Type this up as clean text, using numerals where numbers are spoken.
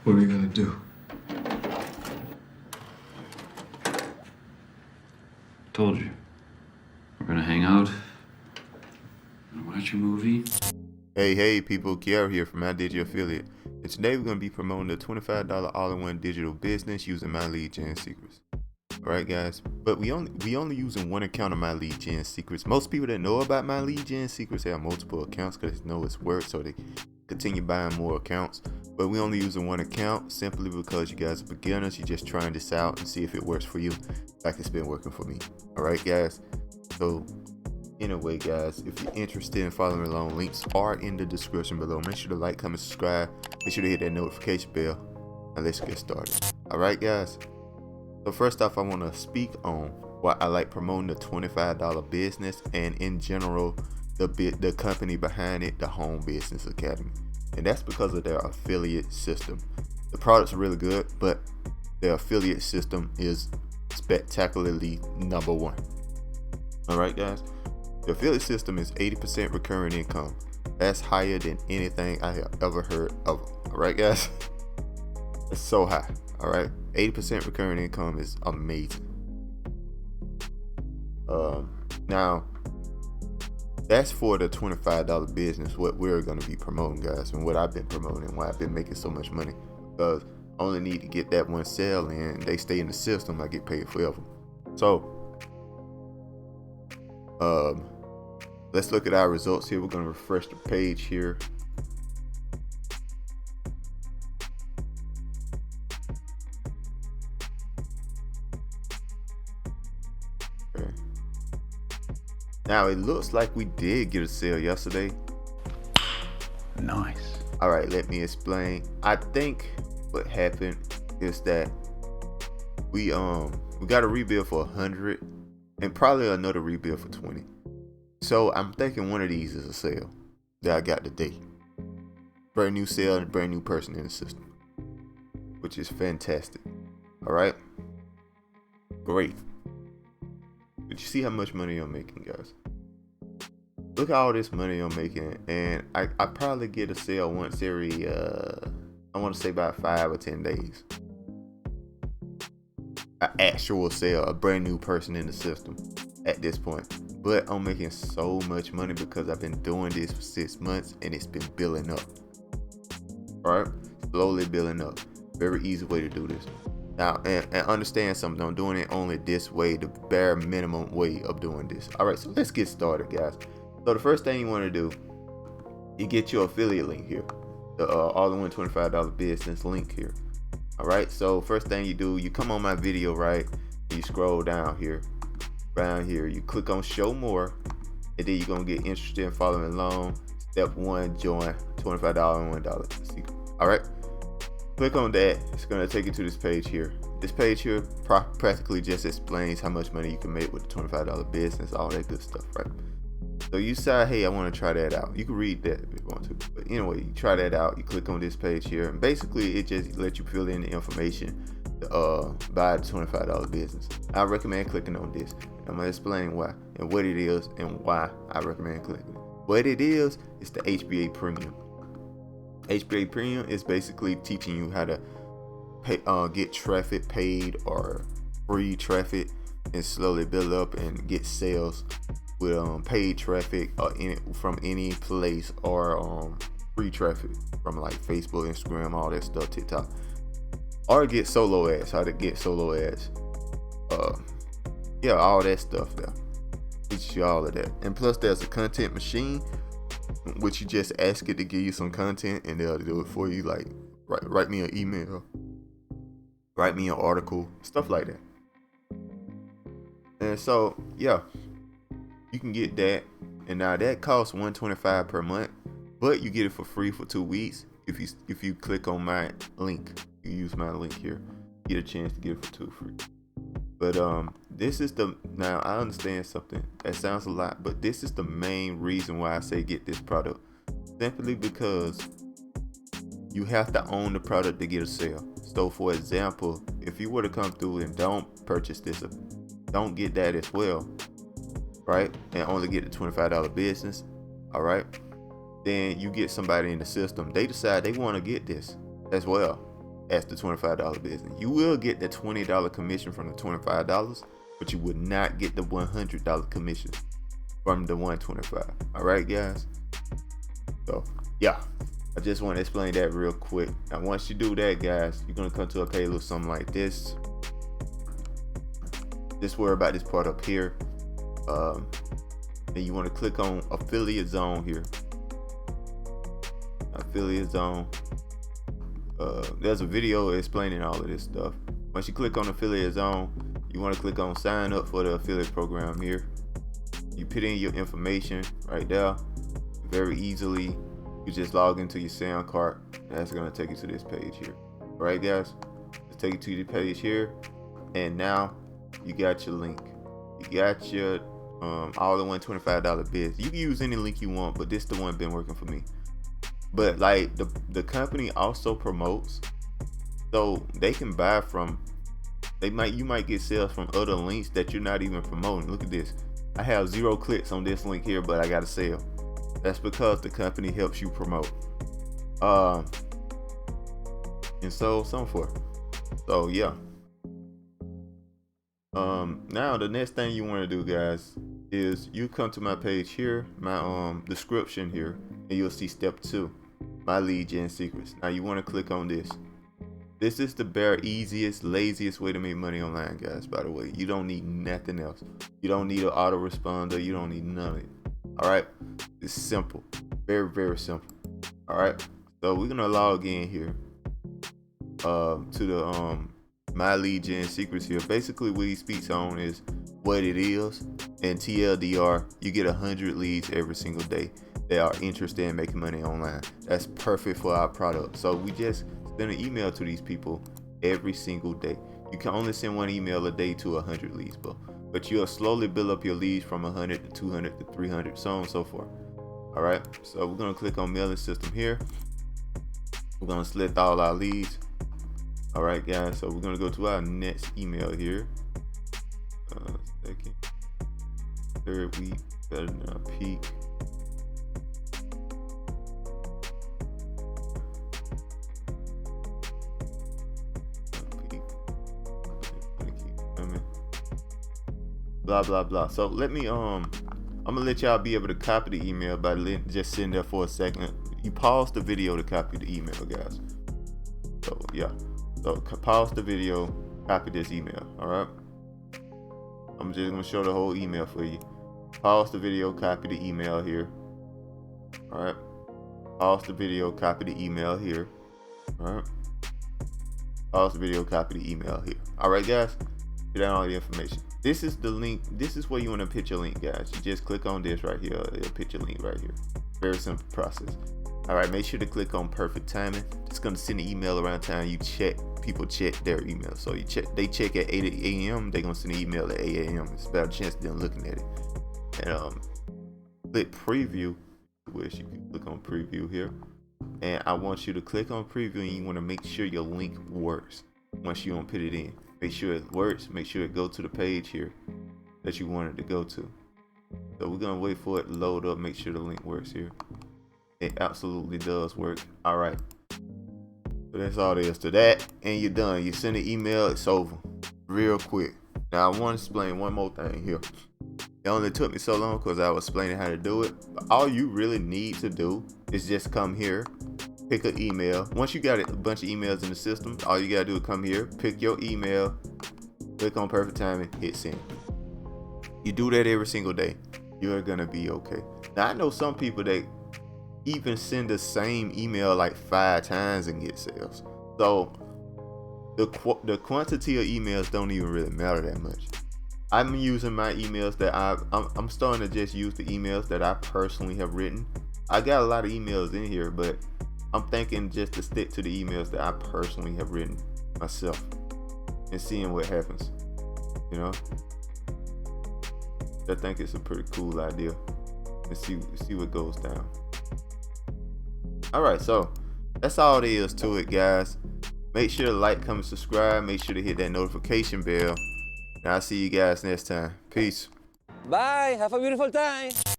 What are we gonna do? Told you. We're gonna hang out, gonna watch a movie. Hey people, Kiara here from My Digital Affiliate, and today we're going to be promoting the $25 all-in-one digital business using My Lead Gen Secrets. Alright guys, but we only using one account of My Lead Gen Secrets. Most people that know about My Lead Gen Secrets have multiple accounts because they know it's work, so they continue buying more accounts. But we only using one account simply because you guys are beginners. You're just trying this out and see if it works for you, like it's been working for me. Alright guys, so anyway guys, if you're interested in following along, links are in the description below. Make sure to like, comment, subscribe. Make sure to hit that notification bell, and let's get started. Alright guys, so first off, I want to speak on why I like promoting the $25 business, and in general the company behind it, the Home Business Academy. And that's because of their affiliate system. The products are really good, but their affiliate system is spectacularly number one. Alright guys, the affiliate system is 80% recurring income. That's higher than anything I have ever heard of. Alright guys, it's so high. Alright, 80% recurring income is amazing. Now that's for the $25 business, what we're going to be promoting guys, and what I've been promoting, why I've been making so much money, because I only need to get that one sale in. They stay in the system, I get paid forever. So let's look at our results here. We're going to refresh the page here. Okay. Now it looks like we did get a sale yesterday. Nice. All right, let me explain. I think what happened is that we got a rebill for 100 and probably another rebill for 20. So I'm thinking one of these is a sale that I got today. Brand new sale and a brand new person in the system, which is fantastic. All right, great. But you see how much money I'm making, guys? Look at all this money I'm making, and I probably get a sale once every I want to say about 5 or 10 days. An actual sale, a brand new person in the system at this point. But I'm making so much money because I've been doing this for 6 months and it's been building up. All right, slowly building up. Very easy way to do this. Now, and understand something, I'm doing it only this way, the bare minimum way of doing this. All right, so let's get started, guys. So the first thing you want to do, you get your affiliate link here, the all-in-one $25 business link here. All right, so first thing you do, you come on my video, right? You scroll down here. Around here, you click on show more, and then you're gonna get interested in following along. Step 1, join $25 and $1 secret. All right, click on that. It's gonna take you to this page here. This page here practically just explains how much money you can make with the $25 business, all that good stuff, right? So you decide, hey, I want to try that out. You can read that if you want to, but anyway, you try that out. You click on this page here, and basically it just lets you fill in the information to buy the $25 business. I recommend clicking on this. I'm gonna explain why and what it is and why I recommend clicking it. What it is the HBA Premium. HBA Premium is basically teaching you how to pay, get traffic paid or free traffic, and slowly build up and get sales with paid traffic from any place, or free traffic from like Facebook, Instagram, all that stuff, TikTok, or get solo ads. How to get solo ads. Yeah, all that stuff there. Teach you all of that. And plus there's a content machine, which you just ask it to give you some content and they'll do it for you. Like write me an email, write me an article, stuff like that. And so yeah, you can get that. And now that costs $125 per month, but you get it for free for 2 weeks. If you click on my link, you use my link here, you get a chance to get it for 2 free. But this is now I understand something that sounds a lot, but this is the main reason why I say get this product. Simply because you have to own the product to get a sale. So for example, if you were to come through and don't purchase this, don't get that as well, right? And only get the $25 business, all right? Then you get somebody in the system, they decide they want to get this as well. as the $25 business. You will get the $20 commission from the $25, but you would not get the $100 commission from the $125. All right, guys. So yeah, I just want to explain that real quick. Now, once you do that, guys, you're gonna come to a page with something like this. Just worry about this part up here. Then you want to click on affiliate zone here. Affiliate zone. There's a video explaining all of this stuff. Once you click on affiliate zone, you want to click on sign up for the affiliate program here. You put in your information right there. Very easily, you just log into your sound card. That's gonna take you to this page here. All right, guys, let's take you to the page here, and now you got your link. You got your all-in-one $25 bids. You can use any link you want, but this is the one been working for me. But like the company also promotes, so they can buy from. You might get sales from other links that you're not even promoting. Look at this. I have 0 clicks on this link here, but I got a sale. That's because the company helps you promote. And so forth. So yeah. Now the next thing you want to do, guys, is you come to my page here, my description here, and you'll see step 2, my lead gen secrets. Now you want to click on this. This is the bare easiest, laziest way to make money online, guys. By the way, you don't need nothing else. You don't need an autoresponder. You don't need none of it. All right, it's simple, very, very simple. All right, so we're gonna log in here to the my lead gen secrets here. Basically what he speaks on is what it is, and TLDR, you get 100 leads every single day that are interested in making money online. That's perfect for our product. So we just send an email to these people every single day. You can only send 1 email a day to 100 leads, but you'll slowly build up your leads from 100 to 200 to 300, so on and so forth. All right, so we're gonna click on mailing system here. We're gonna select all our leads. All right, guys, so we're gonna go to our next email here. Second, 3rd week, better than our peak. Blah blah blah. So let me I'm gonna let y'all be able to copy the email by just sitting there for a second. You pause the video to copy the email, guys. So yeah, so pause the video, copy this email. All right, I'm just gonna show the whole email for you. Pause the video, copy the email here. All right, pause the video, copy the email here. All right, pause the video, copy the email here. All right, guys, get down all the information. This is the link. This is where you want to pitch your link, guys. You just click on this right here. It'll pitch your link right here. Very simple process. All right, make sure to click on perfect timing. It's gonna send an email around time you check. People check their email. So you check. They check at 8 a.m. They're gonna send an email at 8 a.m. It's about a chance of them looking at it. And click preview. Which you can click on preview here. And I want you to click on preview, and you want to make sure your link works. Once you don't put it in, make sure it works. Make sure it go to the page here that you want it to go to. So we're gonna wait for it to load up. Make sure the link works here. It absolutely does work. All right. So that's all there is to that, and you're done. You send an email, it's over, real quick. Now I want to explain one more thing here. It only took me so long because I was explaining how to do it. But all you really need to do is just come here, pick an email. Once you got a bunch of emails in the system, all you gotta do is come here, pick your email, click on perfect timing, hit send. You do that every single day, you're gonna be okay. Now I know some people that even send the same email like 5 times and get sales. So the quantity of emails don't even really matter that much. I'm using my emails that I'm starting to just use the emails that I personally have written. I got a lot of emails in here, but I'm thinking just to stick to the emails that I personally have written myself and seeing what happens. You know, I think it's a pretty cool idea, and see what goes down. All right, so that's all there is to it, guys. Make sure to like, comment, subscribe. Make sure to hit that notification bell. And I'll see you guys next time. Peace. Bye. Have a beautiful time.